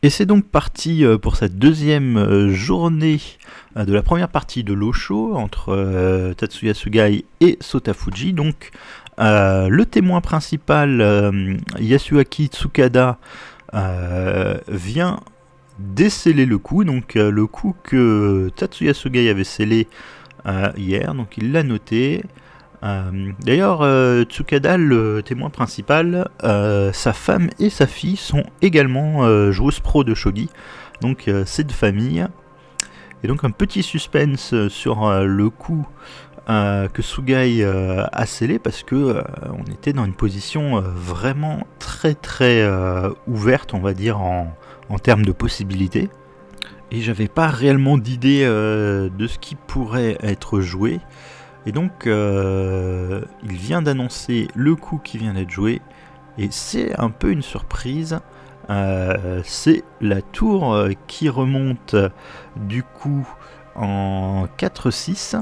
Et c'est donc parti pour cette deuxième journée de la première partie de l'Osho entre Tatsuya Sugai et Sota Fuji. Donc le témoin principal, Yasuaki Tsukada, vient déceler le coup, donc le coup que Tatsuya Sugai avait scellé hier, donc il l'a noté. D'ailleurs, Tsukada, le témoin principal, sa femme et sa fille sont également joueuses pro de shogi, donc c'est de famille. Et donc un petit suspense sur le coup que Sugai a scellé, parce que on était dans une position vraiment très très ouverte, on va dire, en termes de possibilités. Et j'avais pas réellement d'idée de ce qui pourrait être joué. Et donc, il vient d'annoncer le coup qui vient d'être joué, et c'est un peu une surprise. C'est la tour qui remonte du coup en 4-6,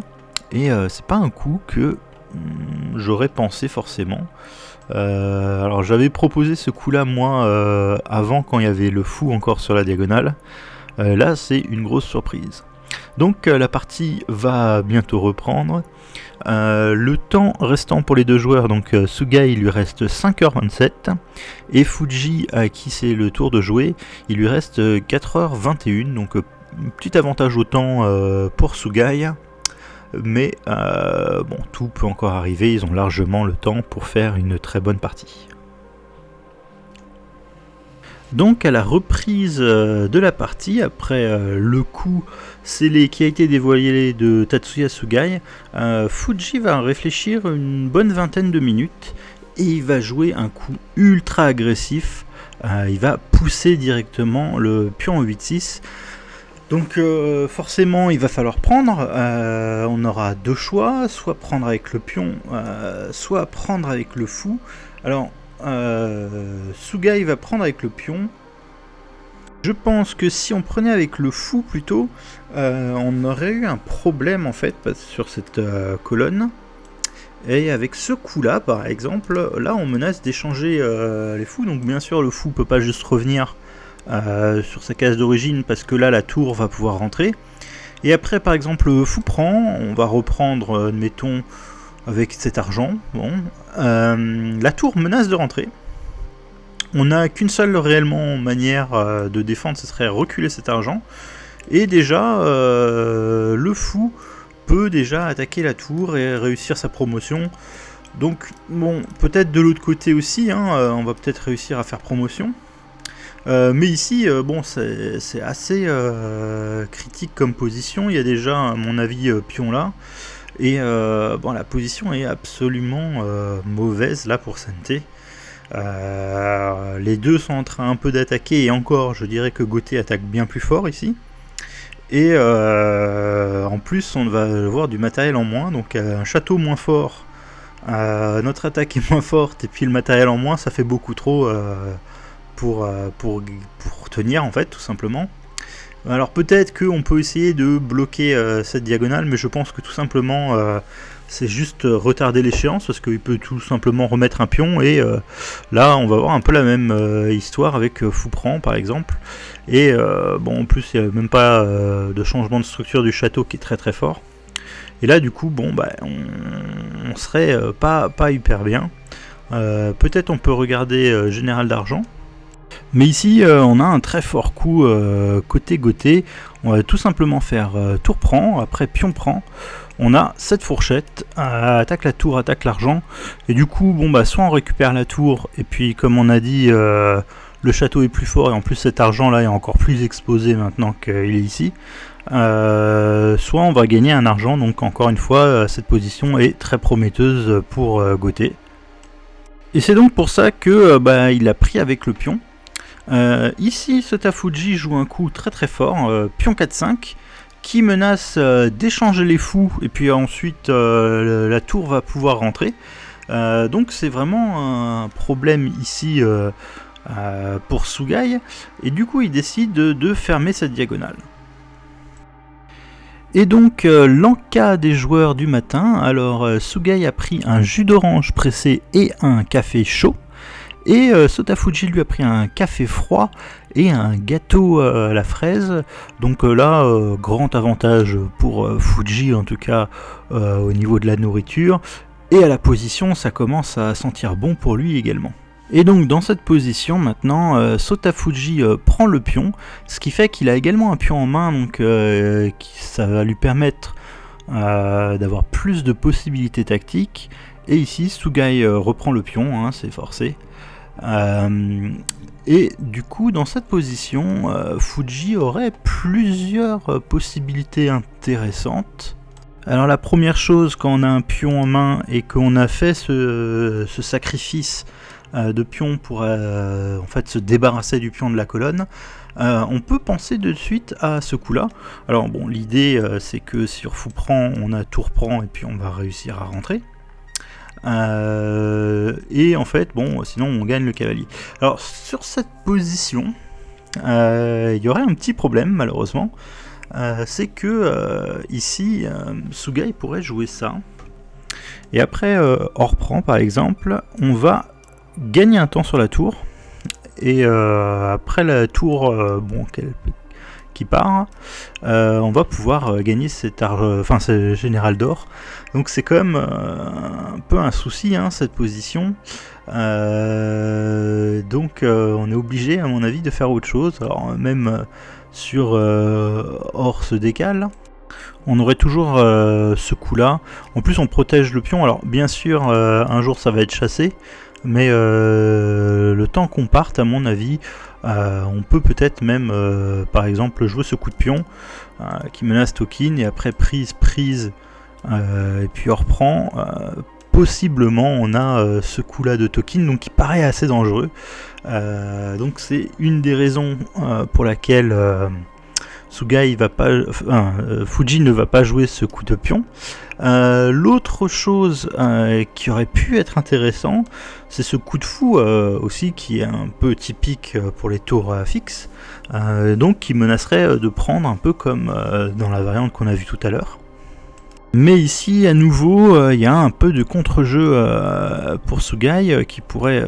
et c'est pas un coup que j'aurais pensé forcément. Alors j'avais proposé ce coup-là moi avant, quand il y avait le fou encore sur la diagonale. Là, c'est une grosse surprise. Donc la partie va bientôt reprendre. Le temps restant pour les deux joueurs, donc Sugai, il lui reste 5h27, et Fuji, à qui c'est le tour de jouer, il lui reste 4h21, donc petit avantage au temps pour Sugai, mais bon, tout peut encore arriver, ils ont largement le temps pour faire une très bonne partie. Donc à la reprise de la partie, après le coup scellé qui a été dévoilé de Tatsuya Sugai, Fuji va réfléchir une bonne vingtaine de minutes, et il va jouer un coup ultra agressif. Il va pousser directement le pion en 8-6. Donc forcément il va falloir prendre. On aura deux choix, soit prendre avec le pion, soit prendre avec le fou. Alors Sugai va prendre avec le pion. Je pense que si on prenait avec le fou plutôt, on aurait eu un problème en fait sur cette colonne. Et avec ce coup là par exemple, là on menace d'échanger les fous. Donc bien sûr le fou peut pas juste revenir sur sa case d'origine, parce que là la tour va pouvoir rentrer. Et après par exemple le fou prend, on va reprendre admettons avec cet argent. Bon, la tour menace de rentrer. On n'a qu'une seule réellement manière de défendre, ce serait reculer cet argent. Et déjà, le fou peut déjà attaquer la tour et réussir sa promotion. Donc, bon, peut-être de l'autre côté aussi, on va peut-être réussir à faire promotion. Mais ici, bon, c'est assez critique comme position. Il y a déjà, à mon avis, pion là. Et bon, la position est absolument mauvaise là pour Sente. Les deux sont en train un peu d'attaquer, et encore je dirais que Goté attaque bien plus fort ici. Et en plus on va avoir du matériel en moins, donc un château moins fort, notre attaque est moins forte, et puis le matériel en moins, ça fait beaucoup trop pour tenir en fait, tout simplement. Alors peut-être qu'on peut essayer de bloquer cette diagonale, mais je pense que tout simplement c'est juste retarder l'échéance, parce qu'il peut tout simplement remettre un pion, et là on va avoir un peu la même histoire avec Foupran par exemple. Et bon, en plus il n'y a même pas de changement de structure du château qui est très très fort. Et là du coup bon bah on serait pas hyper bien. Peut-être on peut regarder Général d'Argent. Mais ici, on a un très fort coup côté Goté. On va tout simplement faire tour prend, après pion prend. On a cette fourchette, attaque la tour, attaque l'argent. Et du coup, bon bah soit on récupère la tour, et puis comme on a dit, le château est plus fort, et en plus cet argent là est encore plus exposé maintenant qu'il est ici. Soit on va gagner un argent, donc encore une fois, cette position est très prometteuse pour Goté. Et c'est donc pour ça que il a pris avec le pion. Ici, Sota Fuji joue un coup très très fort, pion 4-5, qui menace d'échanger les fous, et puis ensuite la tour va pouvoir rentrer. Donc c'est vraiment un problème ici pour Sugai, et du coup il décide de fermer cette diagonale. Et donc l'enca des joueurs du matin. Alors Sugai a pris un jus d'orange pressé et un café chaud. Et Sota Fuji lui a pris un café froid et un gâteau à la fraise. Donc là, grand avantage pour Fuji, en tout cas au niveau de la nourriture. Et à la position, ça commence à sentir bon pour lui également. Et donc dans cette position maintenant, Sotafuji prend le pion, ce qui fait qu'il a également un pion en main, donc ça va lui permettre d'avoir plus de possibilités tactiques. Et ici Sugai reprend le pion, hein, c'est forcé. Et du coup dans cette position, Fuji aurait plusieurs possibilités intéressantes. Alors la première chose, quand on a un pion en main et qu'on a fait ce sacrifice de pion pour en fait se débarrasser du pion de la colonne, on peut penser de suite à ce coup là. Alors bon, l'idée c'est que sur fou prend, on a tour prend et puis on va réussir à rentrer. Et en fait bon, sinon on gagne le cavalier. Alors sur cette position, il y aurait un petit problème malheureusement, c'est que ici Sugai pourrait jouer ça et après hors prend par exemple, on va gagner un temps sur la tour, et après la tour qui part, on va pouvoir gagner cet ce général d'or. Donc c'est quand même un peu un souci, hein, cette position. Donc on est obligé à mon avis de faire autre chose. Alors même sur or se décale, on aurait toujours ce coup là. En plus on protège le pion. Alors bien sûr un jour ça va être chassé, mais le temps qu'on parte, à mon avis, on peut peut-être même par exemple jouer ce coup de pion qui menace Tokin, et après prise et puis on reprend. Possiblement on a ce coup là de Tokin, donc qui paraît assez dangereux. Donc c'est une des raisons pour laquelle Sugai Fuji ne va pas jouer ce coup de pion. L'autre chose qui aurait pu être intéressant, c'est ce coup de fou aussi, qui est un peu typique pour les tours fixes, donc qui menacerait de prendre un peu comme dans la variante qu'on a vue tout à l'heure. Mais ici à nouveau il y a un peu de contre-jeu pour Sugai qui pourrait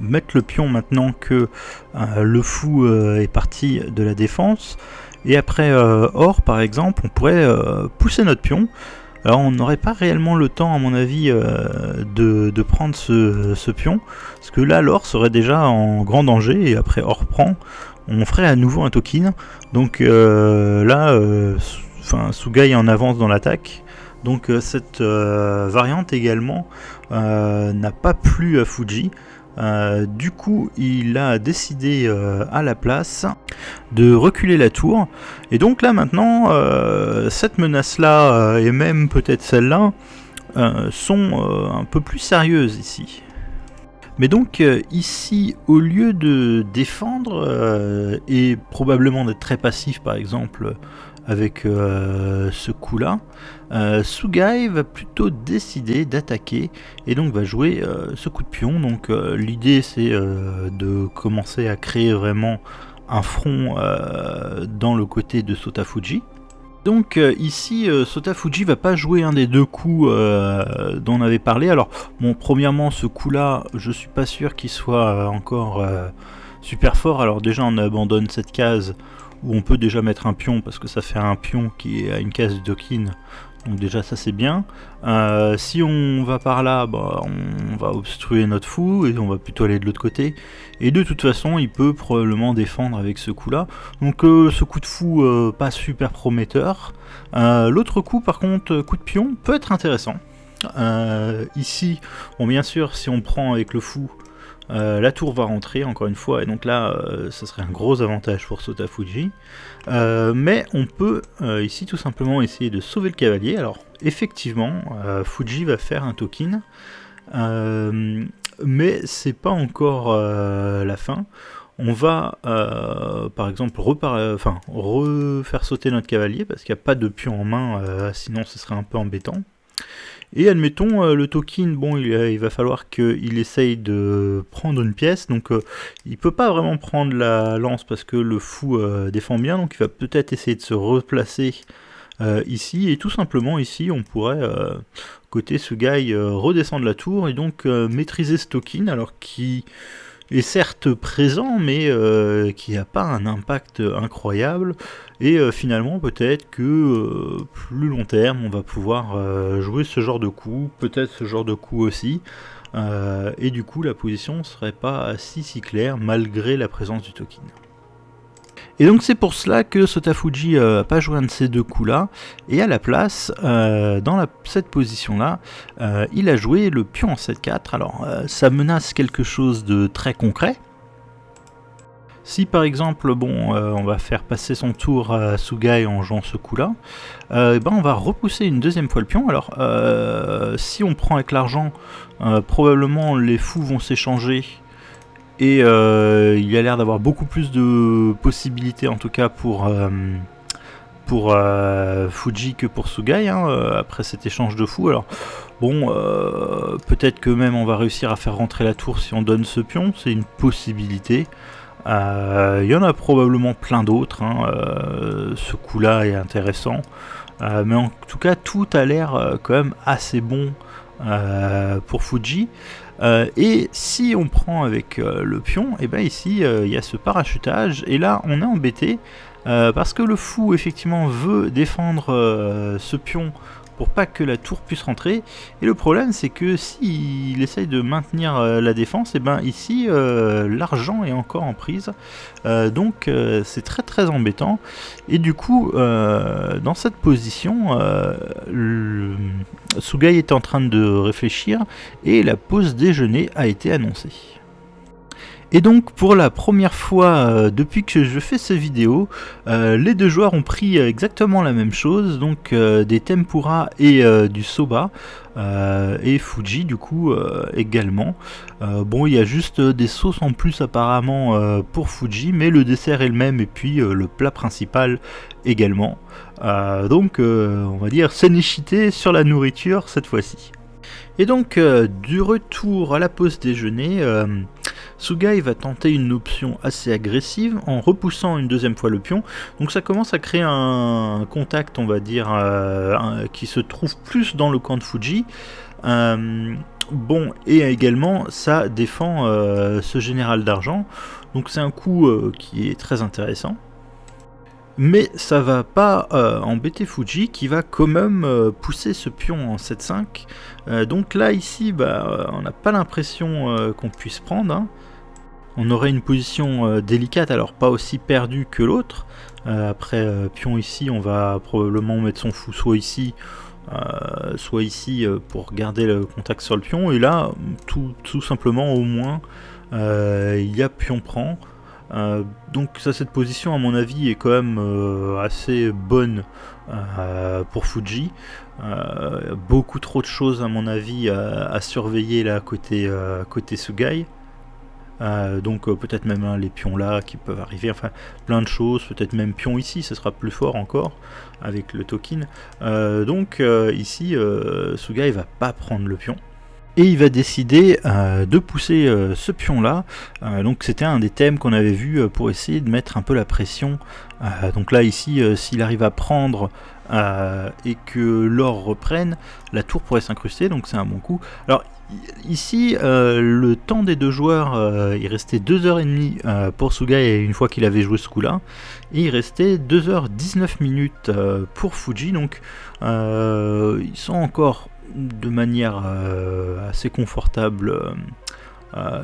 mettre le pion maintenant que le fou est parti de la défense. Et après or par exemple, on pourrait pousser notre pion. Alors on n'aurait pas réellement le temps à mon avis de prendre ce pion, parce que là l'or serait déjà en grand danger, et après or prend, on ferait à nouveau un Tokin. Donc là Sugai en avance dans l'attaque. Donc cette variante également n'a pas plu à Fuji. Du coup il a décidé à la place de reculer la tour, et donc là maintenant cette menace là et même peut-être celle-là sont un peu plus sérieuses ici. Mais donc ici, au lieu de défendre et probablement d'être très passif par exemple avec ce coup là, Sugai va plutôt décider d'attaquer et donc va jouer ce coup de pion. Donc l'idée c'est de commencer à créer vraiment un front dans le côté de Sotafuji. Donc ici Sotafuji va pas jouer un des deux coups dont on avait parlé. Alors bon, premièrement ce coup là je suis pas sûr qu'il soit encore super fort. Alors déjà on abandonne cette case où on peut déjà mettre un pion, parce que ça fait un pion qui est à une case de Tokin, donc déjà ça c'est bien. Si on va par là, on va obstruer notre fou et on va plutôt aller de l'autre côté, et de toute façon il peut probablement défendre avec ce coup là. Donc ce coup de fou pas super prometteur. L'autre coup par contre, coup de pion, peut être intéressant. Ici, bon bien sûr si on prend avec le fou, la tour va rentrer encore une fois, et donc là ça serait un gros avantage pour Sotafuji. Mais on peut ici tout simplement essayer de sauver le cavalier. Alors effectivement Fuji va faire un Tokin, mais c'est pas encore la fin. On va par exemple refaire sauter notre cavalier, parce qu'il n'y a pas de pion en main, sinon ce serait un peu embêtant. Et admettons le Tokin, bon il va falloir qu'il essaye de prendre une pièce, donc il peut pas vraiment prendre la lance parce que le fou défend bien, donc il va peut-être essayer de se replacer ici, et tout simplement ici on pourrait côté Sugai redescendre la tour et donc maîtriser ce Tokin, alors qui est certes présent, mais qui n'a pas un impact incroyable. Et finalement, peut-être que plus long terme, on va pouvoir jouer ce genre de coup, peut-être ce genre de coup aussi. Et du coup, la position ne serait pas si claire malgré la présence du token. Et donc c'est pour cela que Sotafuji n'a pas joué un de ces deux coups-là, et à la place, dans cette position-là, il a joué le pion en 7-4. Alors ça menace quelque chose de très concret. Si par exemple, on va faire passer son tour à Sugai en jouant ce coup-là, on va repousser une deuxième fois le pion. Alors si on prend avec l'argent, probablement les fous vont s'échanger. Et il a l'air d'avoir beaucoup plus de possibilités, en tout cas pour Fuji que pour Sugai, après cet échange de fous. Alors peut-être que même on va réussir à faire rentrer la tour si on donne ce pion, c'est une possibilité. Il y en a probablement plein d'autres, ce coup-là est intéressant. Mais en tout cas, tout a l'air quand même assez bon pour Fuji. Et si on prend avec le pion, et ici il y a ce parachutage, et là on est embêté parce que le fou effectivement veut défendre ce pion pour pas que la tour puisse rentrer, et le problème c'est que s'il essaye de maintenir la défense, ici l'argent est encore en prise, donc c'est très embêtant, et du coup dans cette position Sugai est en train de réfléchir et la pause déjeuner a été annoncée. Et donc pour la première fois depuis que je fais cette vidéo, les deux joueurs ont pris exactement la même chose, donc des tempura et du soba, et Fuji du coup également. Il y a juste des sauces en plus apparemment pour Fuji, mais le dessert est le même, et puis le plat principal également. Donc on va dire sénéchité sur la nourriture cette fois-ci. Et donc du retour à la pause déjeuner, Sugai va tenter une option assez agressive en repoussant une deuxième fois le pion. Donc ça commence à créer un contact, on va dire, qui se trouve plus dans le camp de Fuji. Et également ça défend ce général d'argent. Donc c'est un coup qui est très intéressant. Mais ça va pas embêter Fuji, qui va quand même pousser ce pion en 7-5. Donc là ici on n'a pas l'impression qu'on puisse prendre. On aurait une position délicate, alors pas aussi perdue que l'autre. Après pion ici, on va probablement mettre son fou soit ici pour garder le contact sur le pion. Et là tout simplement au moins il y a pion prend. Donc cette position à mon avis est quand même assez bonne pour Fuji. Beaucoup trop de choses à mon avis à surveiller là côté Sugai. Donc peut-être même les pions là qui peuvent arriver, enfin plein de choses, peut-être même pion ici, ce sera plus fort encore avec le token. Donc ici Sugai va pas prendre le pion. Et il va décider de pousser ce pion là, donc c'était un des thèmes qu'on avait vu pour essayer de mettre un peu la pression. Donc là ici s'il arrive à prendre et que l'or reprenne, la tour pourrait s'incruster, donc c'est un bon coup. Alors ici le temps des deux joueurs, il restait 2h30 pour Sugai une fois qu'il avait joué ce coup là, et il restait 2h19 pour Fuji, donc ils sont encore de manière assez confortable,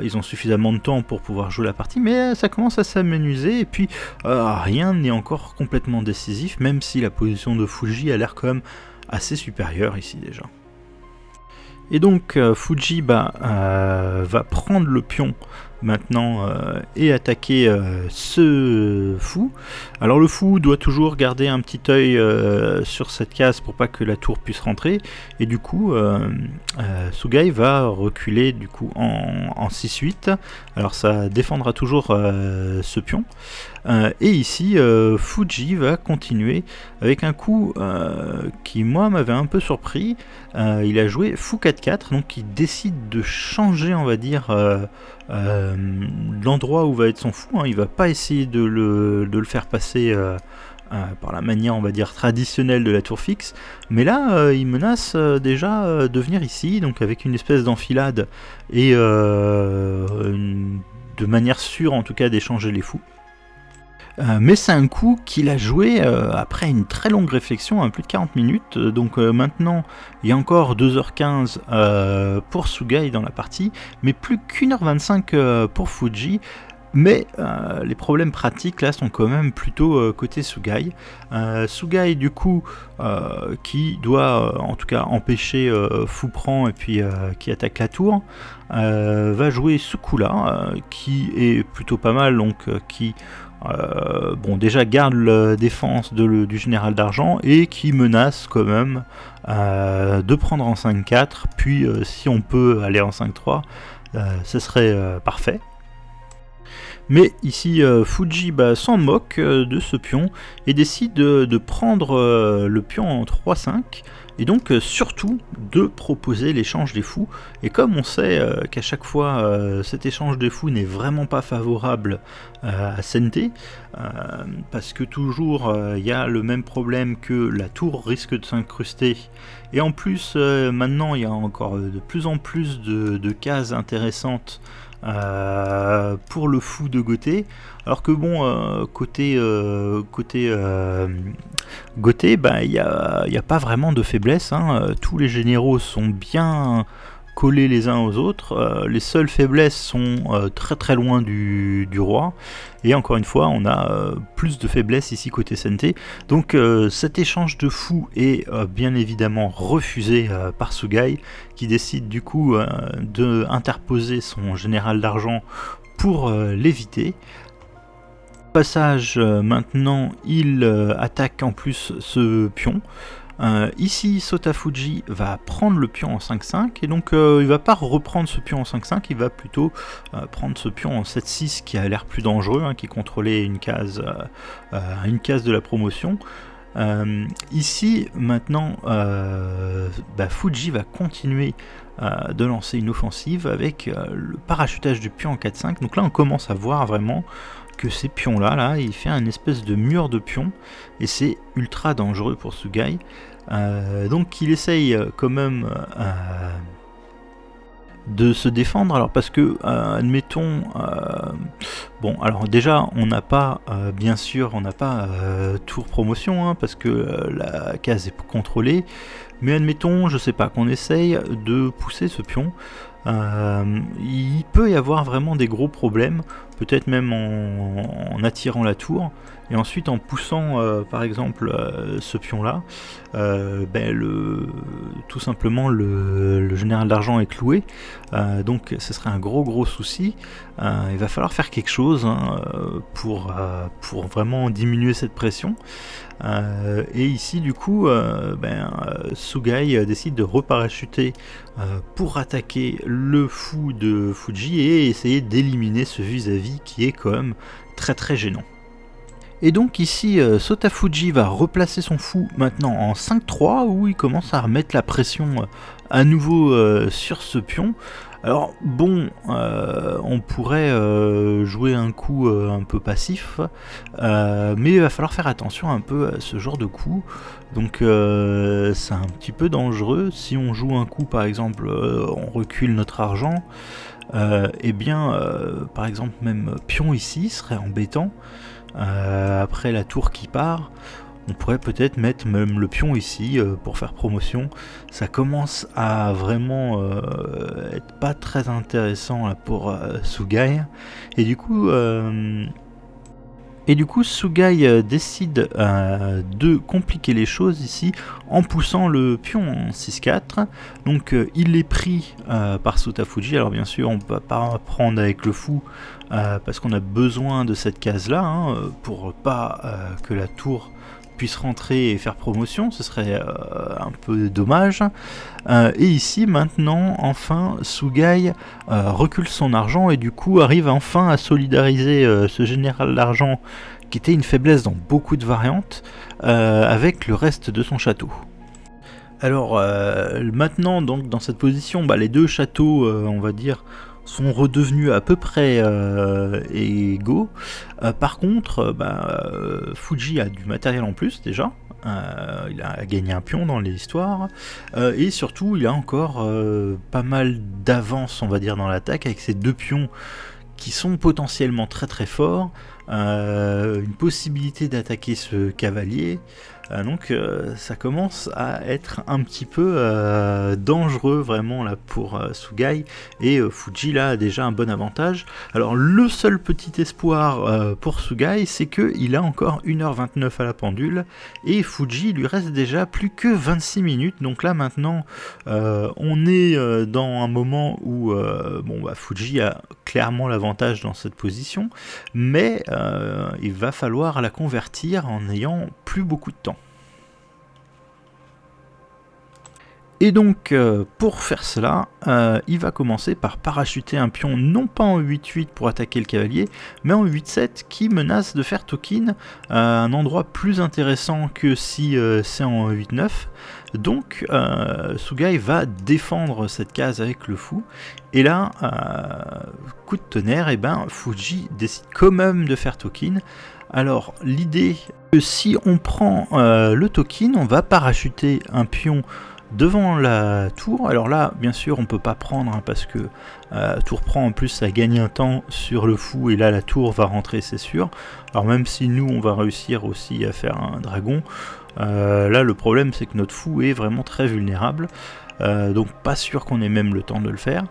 ils ont suffisamment de temps pour pouvoir jouer la partie, mais ça commence à s'amenuiser, et puis rien n'est encore complètement décisif, même si la position de Fuji a l'air quand même assez supérieure ici déjà. Et donc Fuji va prendre le pion maintenant et attaquer ce fou. Alors le fou doit toujours garder un petit œil sur cette case pour pas que la tour puisse rentrer, et du coup Sugai va reculer du coup en 6-8. Alors ça défendra toujours ce pion. Et ici Fuji va continuer avec un coup qui moi m'avait un peu surpris. Il a joué fou 4-4, donc il décide de changer, on va dire, l'endroit où va être son fou. Il va pas essayer de le faire passer par la manière, on va dire, traditionnelle de la tour fixe, mais là il menace déjà de venir ici, donc avec une espèce d'enfilade et une de manière sûre en tout cas d'échanger les fous. Mais c'est un coup qu'il a joué après une très longue réflexion, plus de 40 minutes, donc maintenant il y a encore 2h15 pour Sugai dans la partie, mais plus qu'1h25 pour Fuji. Mais les problèmes pratiques là sont quand même plutôt côté Sugai. Sugai du coup qui doit en tout cas empêcher Fouprang et puis qui attaque la tour, va jouer ce coup là qui est plutôt pas mal, donc qui déjà garde la défense du général d'argent et qui menace quand même de prendre en 5-4, puis si on peut aller en 5-3, ce serait parfait. Mais ici, Fuji s'en moque de ce pion et décide de prendre le pion en 3-5, et donc surtout de proposer l'échange des fous. Et comme on sait qu'à chaque fois cet échange des fous n'est vraiment pas favorable à Sente, parce que toujours il y a le même problème que la tour risque de s'incruster, et en plus maintenant il y a encore de plus en plus de cases intéressantes pour le fou de Gothé, alors que côté Gothé, il n'y a pas vraiment de faiblesse, tous les généraux sont bien collés les uns aux autres, les seules faiblesses sont très très loin du roi, et encore une fois on a plus de faiblesses ici côté Sente, donc cet échange de fous est bien évidemment refusé par Sugai, qui décide du coup de interposer son général d'argent pour l'éviter. Passage maintenant il attaque en plus ce pion. Ici Sotafuji va prendre le pion en 5-5, et donc il va pas reprendre ce pion en 5-5, il va plutôt prendre ce pion en 7-6 qui a l'air plus dangereux, qui contrôlait une case de la promotion. Ici maintenant Fuji va continuer de lancer une offensive avec le parachutage du pion en 4-5, donc là on commence à voir vraiment que ces pions là, il fait un espèce de mur de pions, et c'est ultra dangereux pour Sugai. Donc il essaye quand même de se défendre, alors parce que admettons alors déjà on n'a pas bien sûr on n'a pas tour promotion, parce que la case est contrôlée, mais admettons je sais pas qu'on essaye de pousser ce pion, il peut y avoir vraiment des gros problèmes, peut-être même en attirant la tour, et ensuite en poussant par exemple ce pion là, tout simplement le général d'argent est cloué, donc ce serait un gros souci. Il va falloir faire quelque chose pour vraiment diminuer cette pression, et ici du coup Sugai décide de reparachuter pour attaquer le fou de Fuji et essayer d'éliminer ce vis-à-vis qui est quand même très très gênant. Et donc ici Sotafuji va replacer son fou maintenant en 5-3, où il commence à remettre la pression à nouveau sur ce pion. Alors on pourrait jouer un coup un peu passif, mais il va falloir faire attention un peu à ce genre de coup, donc c'est un petit peu dangereux. Si on joue un coup par exemple, on recule notre argent, par exemple même pion ici serait embêtant, après la tour qui part. On pourrait peut-être mettre même le pion ici pour faire promotion. Ça commence à vraiment être pas très intéressant là, pour Sugai. Et du coup Sugai décide de compliquer les choses ici en poussant le pion en 6-4. Donc il est pris par Sotafuji. Alors bien sûr on ne peut pas prendre avec le fou parce qu'on a besoin de cette case là pour pas que la tour puisse rentrer et faire promotion, ce serait un peu dommage. Et ici maintenant enfin Sugai recule son argent et du coup arrive enfin à solidariser ce général d'argent qui était une faiblesse dans beaucoup de variantes avec le reste de son château. Alors maintenant donc dans cette position, les deux châteaux on va dire sont redevenus à peu près égaux. Par contre, Fuji a du matériel en plus déjà. Il a gagné un pion dans l'histoire. Et surtout, il a encore pas mal d'avance, on va dire, dans l'attaque avec ses deux pions qui sont potentiellement très très forts, une possibilité d'attaquer ce cavalier. Donc ça commence à être un petit peu dangereux vraiment là pour Sugai, et Fuji là a déjà un bon avantage. Alors le seul petit espoir pour Sugai, c'est qu'il a encore 1h29 à la pendule, et Fuji lui reste déjà plus que 26 minutes. Donc là maintenant on est dans un moment où Fuji a clairement l'avantage dans cette position, mais il va falloir la convertir en n'ayant plus beaucoup de temps. Et donc pour faire cela, il va commencer par parachuter un pion non pas en 8-8 pour attaquer le cavalier, mais en 8-7 qui menace de faire Tokin à un endroit plus intéressant que si c'est en 8-9. Donc Sugai va défendre cette case avec le fou, et là, coup de tonnerre, et Fuji décide quand même de faire Tokin. Alors l'idée que si on prend le Tokin, on va parachuter un pion devant la tour. Alors là bien sûr on peut pas prendre parce que tour prend, en plus ça gagne un temps sur le fou, et là la tour va rentrer, c'est sûr. Alors même si nous on va réussir aussi à faire un dragon, là le problème c'est que notre fou est vraiment très vulnérable, donc pas sûr qu'on ait même le temps de le faire.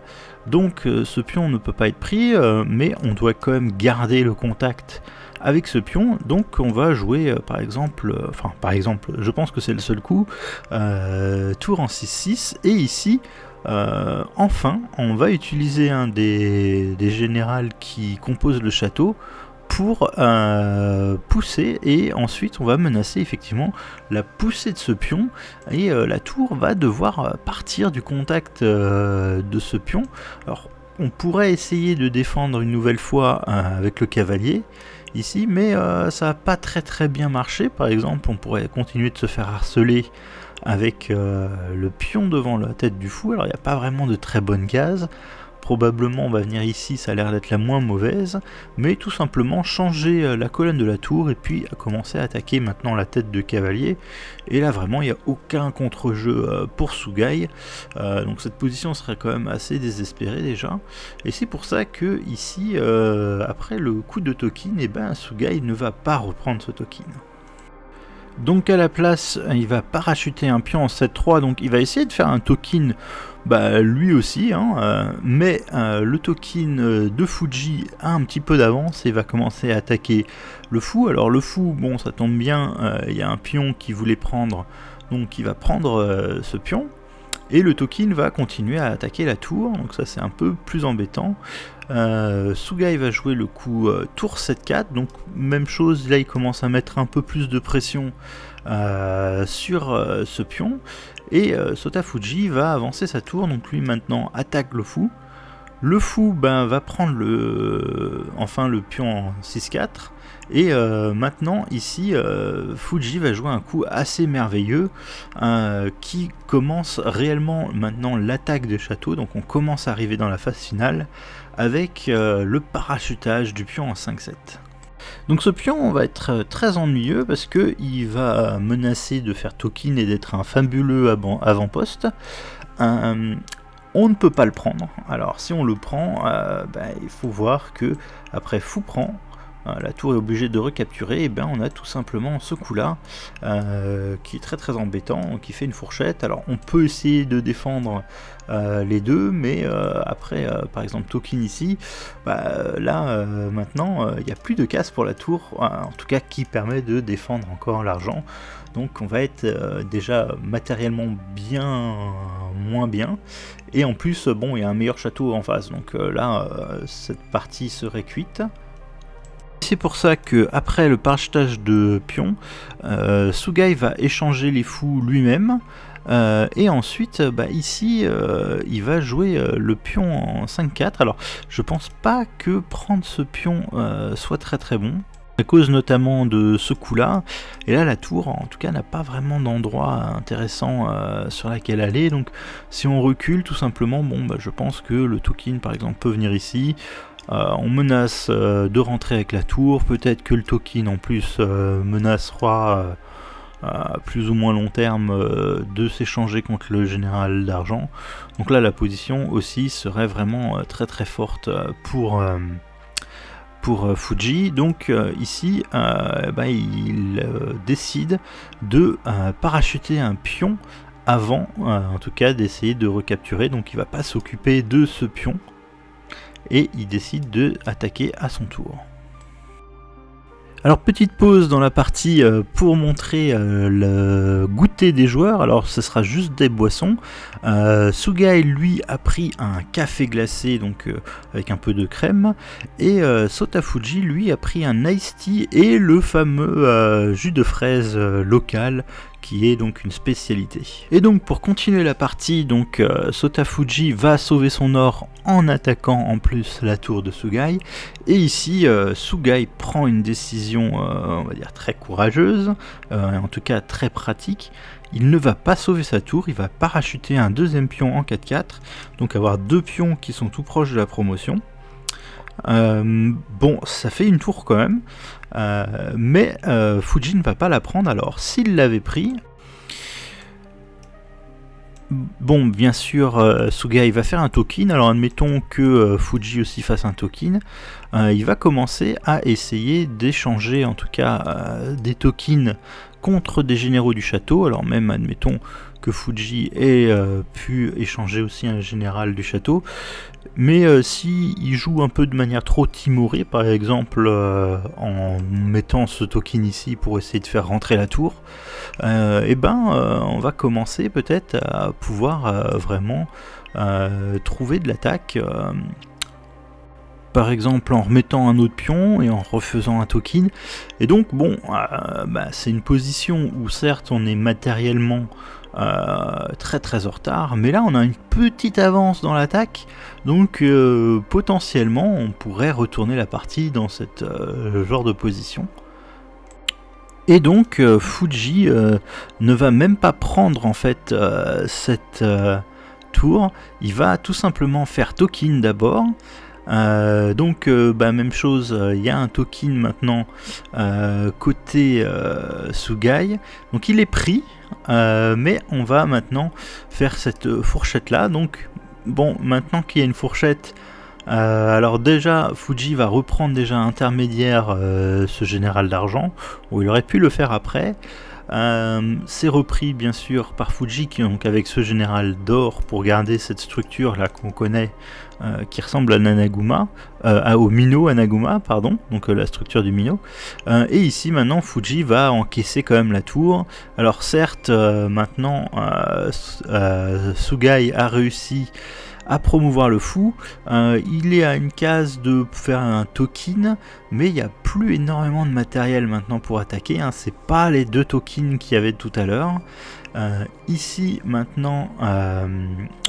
Donc ce pion ne peut pas être pris, mais on doit quand même garder le contact avec ce pion. Donc on va jouer par exemple, je pense que c'est le seul coup, tour en 6-6, et ici enfin on va utiliser un des générales qui composent le château pour pousser, et ensuite on va menacer effectivement la poussée de ce pion, et la tour va devoir partir du contact de ce pion. Alors on pourrait essayer de défendre une nouvelle fois avec le cavalier ici, mais ça n'a pas très bien marché. Par exemple on pourrait continuer de se faire harceler avec le pion devant la tête du fou. Alors il n'y a pas vraiment de très bonne case. Probablement on va venir ici, ça a l'air d'être la moins mauvaise, mais tout simplement changer la colonne de la tour, et puis commencer à attaquer maintenant la tête de cavalier. Et là vraiment il n'y a aucun contre-jeu pour Sugai, donc cette position serait quand même assez désespérée déjà. Et c'est pour ça que ici, après le coup de Tokin, Sugai ne va pas reprendre ce Tokin. Donc à la place, il va parachuter un pion en 7-3, donc il va essayer de faire un Tokin lui aussi, mais le Tokin de Fuji a un petit peu d'avance et va commencer à attaquer le fou. Alors le fou, bon ça tombe bien, il y a un pion qui voulait prendre, donc il va prendre ce pion, et le Tokin va continuer à attaquer la tour, donc ça c'est un peu plus embêtant. Sugai va jouer le coup tour 7-4, donc même chose, là il commence à mettre un peu plus de pression sur ce pion, et Sota Fuji va avancer sa tour, donc lui maintenant attaque le fou. Le fou va prendre le pion en 6-4, et maintenant ici Fuji va jouer un coup assez merveilleux qui commence réellement maintenant l'attaque des châteaux. Donc on commence à arriver dans la phase finale avec le parachutage du pion en 5-7. Donc ce pion va être très ennuyeux parce qu'il va menacer de faire Tokin et d'être un fabuleux avant-poste. On ne peut pas le prendre. Alors si on le prend, il faut voir que après fou prend, la tour est obligée de recapturer, et on a tout simplement ce coup là qui est très embêtant, qui fait une fourchette. Alors on peut essayer de défendre les deux, mais après par exemple Tokin ici, maintenant il n'y a plus de casse pour la tour, en tout cas qui permet de défendre encore l'argent. Donc on va être déjà matériellement bien moins bien, et en plus il y a un meilleur château en face, donc là cette partie serait cuite. C'est pour ça que après le parachutage de pion, Sugai va échanger les fous lui-même, et ensuite ici il va jouer le pion en 5-4. Alors je pense pas que prendre ce pion soit très bon, à cause notamment de ce coup là, et là la tour en tout cas n'a pas vraiment d'endroit intéressant sur laquelle aller. Donc si on recule tout simplement, je pense que le Tokin par exemple peut venir ici. On menace de rentrer avec la tour, peut-être que le Tokin en plus menacera à plus ou moins long terme de s'échanger contre le général d'argent. Donc là la position aussi serait vraiment très forte pour pour Fuji. Donc ici, il décide de parachuter un pion avant, en tout cas, d'essayer de recapturer. Donc il va pas s'occuper de ce pion et il décide de attaquer à son tour. Alors petite pause dans la partie pour montrer le goûter des joueurs. Alors ce sera juste des boissons. Sugai lui a pris un café glacé donc avec un peu de crème, et Sotafuji lui a pris un iced tea et le fameux jus de fraise local qui est donc une spécialité. Et donc pour continuer la partie, donc Sotafuji va sauver son or en attaquant en plus la tour de Sugai. Et ici, Sugai prend une décision, on va dire très courageuse, en tout cas très pratique. Il ne va pas sauver sa tour, il va parachuter un deuxième pion en 4-4, donc avoir deux pions qui sont tout proches de la promotion. Bon, ça fait une tour quand même, mais Fuji ne va pas la prendre. Alors s'il l'avait pris, bon, bien sûr, Sugai va faire un token. Alors admettons que Fuji aussi fasse un token. Il va commencer à essayer d'échanger en tout cas des tokens contre des généraux du château. Alors même admettons que Fuji ait pu échanger aussi un général du château. Mais s'il joue un peu de manière trop timorée, par exemple en mettant ce token ici pour essayer de faire rentrer la tour, on va commencer peut-être à pouvoir vraiment trouver de l'attaque. Par exemple en remettant un autre pion et en refaisant un token. Et donc bon, c'est une position où certes on est matériellement très très en retard, mais là on a une petite avance dans l'attaque, donc potentiellement on pourrait retourner la partie dans cette genre de position. Et donc Fuji ne va même pas prendre en fait cette tour, il va tout simplement faire token d'abord. Même chose, il y a un token maintenant côté Sugai, donc il est pris, mais on va maintenant faire cette fourchette là. Donc bon, maintenant qu'il y a une fourchette, alors déjà Fuji va reprendre déjà intermédiaire ce général d'argent, où il aurait pu le faire après. C'est repris bien sûr par Fuji qui, donc avec ce général d'or pour garder cette structure là qu'on connaît, qui ressemble à Nanaguma, au Mino Anaguma, pardon, donc la structure du Mino. Et ici maintenant Fuji va encaisser quand même la tour. Alors certes maintenant Sugai a réussi à promouvoir le fou, il est à une case de faire un token, mais il n'y a plus énormément de matériel maintenant pour attaquer, hein. C'est pas les deux tokens qu'il y avait tout à l'heure. Ici maintenant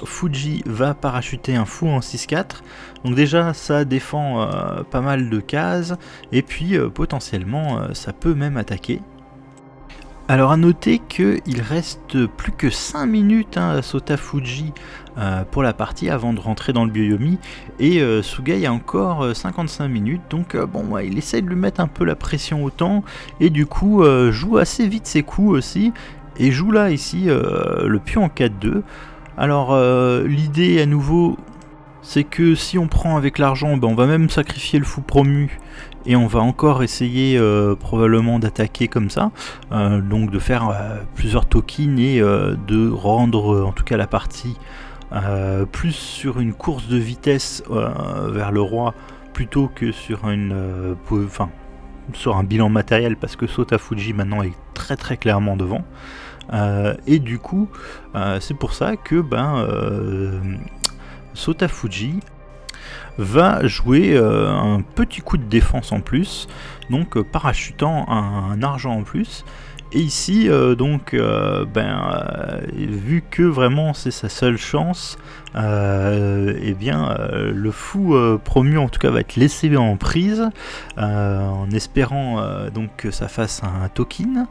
Fuji va parachuter un fou en 6-4, donc déjà ça défend pas mal de cases, et puis potentiellement ça peut même attaquer. Alors à noter qu'il reste plus que 5 minutes à Sotafuji pour la partie avant de rentrer dans le Byoyomi, et Sugai a encore 55 minutes, donc il essaie de lui mettre un peu la pression au temps, et du coup joue assez vite ses coups aussi, et joue là ici le pion en 4-2. Alors l'idée à nouveau, c'est que si on prend avec l'argent, on va même sacrifier le fou promu, et on va encore essayer probablement d'attaquer comme ça, donc de faire plusieurs tokens et de rendre en tout cas la partie plus sur une course de vitesse vers le roi plutôt que sur sur un bilan matériel, parce que Sotafuji maintenant est très très clairement devant, et du coup c'est pour ça que Sotafuji va jouer un petit coup de défense en plus, donc parachutant un argent en plus. Et ici vu que vraiment c'est sa seule chance, le fou promu en tout cas va être laissé en prise, en espérant donc que ça fasse un token.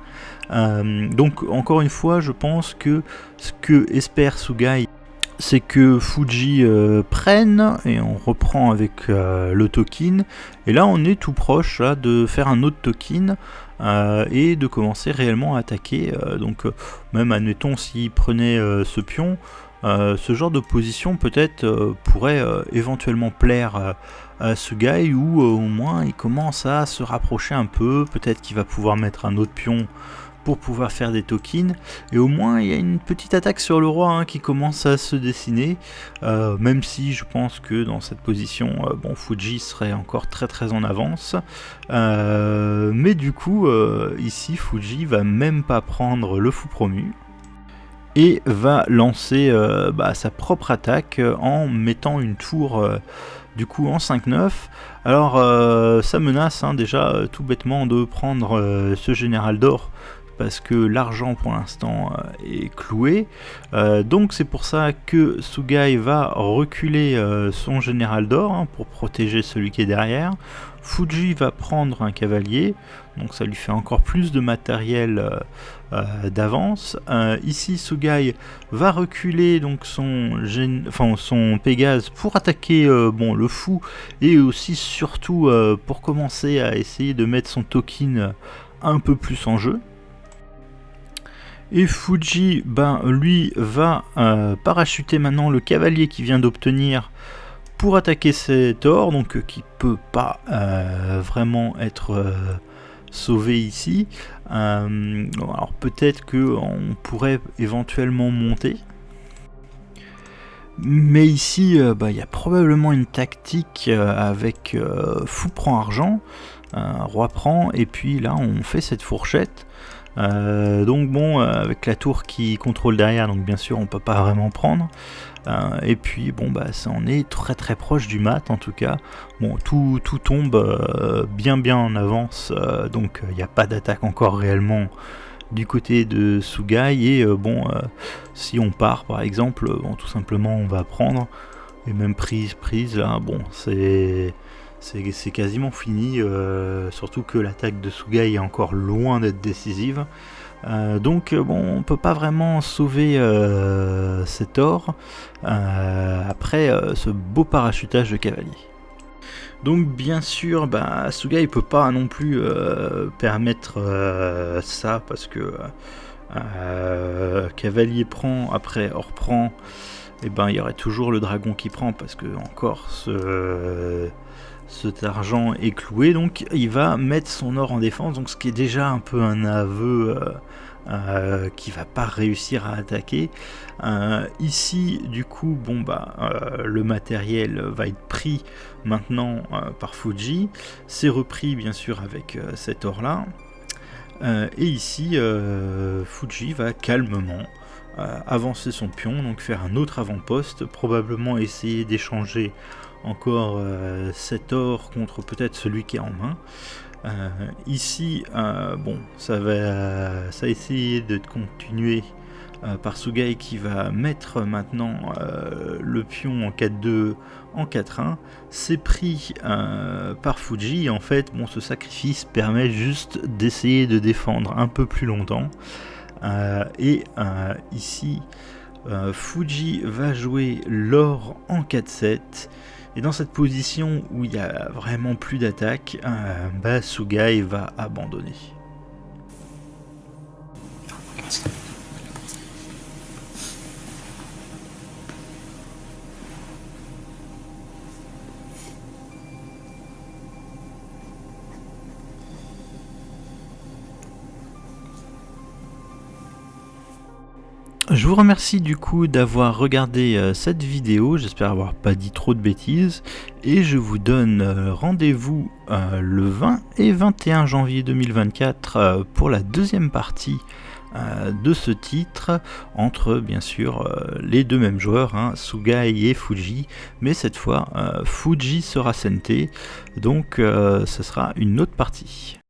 Donc encore une fois, je pense que ce que espère Sugai, c'est que Fuji prenne, et on reprend avec le token, et là on est tout proche là, de faire un autre token et de commencer réellement à attaquer. Donc même admettons s'il prenait ce pion, ce genre de position peut-être pourrait éventuellement plaire à Sugai, où au moins il commence à se rapprocher un peu, peut-être qu'il va pouvoir mettre un autre pion pour pouvoir faire des tokens, et au moins il y a une petite attaque sur le roi qui commence à se dessiner, même si je pense que dans cette position, bon, Fuji serait encore très en avance, mais du coup ici Fuji va même pas prendre le fou promu, et va lancer sa propre attaque en mettant une tour du coup en 5-9. Alors ça menace déjà tout bêtement de prendre ce général d'or, parce que l'argent pour l'instant est cloué, donc c'est pour ça que Sugai va reculer son général d'or pour protéger celui qui est derrière. Fuji va prendre un cavalier, donc ça lui fait encore plus de matériel d'avance. Ici Sugai va reculer donc son Pégase pour attaquer le fou, et aussi surtout pour commencer à essayer de mettre son token un peu plus en jeu. Et Fuji, lui, va parachuter maintenant le cavalier qu'il vient d'obtenir pour attaquer cet or, donc qui peut pas vraiment être sauvé ici. Alors peut-être qu'on pourrait éventuellement monter. Mais ici, y a probablement une tactique avec fou prend argent, roi prend, et puis là on fait cette fourchette. Donc bon, avec la tour qui contrôle derrière, donc bien sûr on peut pas vraiment prendre, et puis bon ça en est très proche du mat en tout cas. Bon, tout tombe bien en avance, donc il n'y a pas d'attaque encore réellement du côté de Sugai, et si on part par exemple, tout simplement on va prendre, et même prise là, bon c'est quasiment fini, surtout que l'attaque de Sugai est encore loin d'être décisive, donc on peut pas vraiment sauver cet or après ce beau parachutage de cavalier. Donc bien sûr Sugai peut pas non plus permettre ça, parce que cavalier prend, après or prend, et il y aurait toujours le dragon qui prend, parce que encore cet argent est cloué, donc il va mettre son or en défense, donc ce qui est déjà un peu un aveu qui va pas réussir à attaquer. Ici du coup le matériel va être pris maintenant par Fuji, c'est repris bien sûr avec cet or là, et ici Fuji va calmement avancer son pion, donc faire un autre avant-poste, probablement essayer d'échanger encore cet or contre peut-être celui qui est en main. Ici ça va essayer de continuer par Sugai, qui va mettre maintenant le pion en 4-2 en 4-1. C'est pris par Fuji, en fait ce sacrifice permet juste d'essayer de défendre un peu plus longtemps, et ici Fuji va jouer l'or en 4-7, et dans cette position où il n'y a vraiment plus d'attaque, Sugai va abandonner. Je vous remercie du coup d'avoir regardé cette vidéo, j'espère avoir pas dit trop de bêtises, et je vous donne rendez-vous le 20 et 21 janvier 2024 pour la deuxième partie de ce titre, entre bien sûr les deux mêmes joueurs, Sugai et Fuji, mais cette fois Fuji sera senté, donc ce sera une autre partie.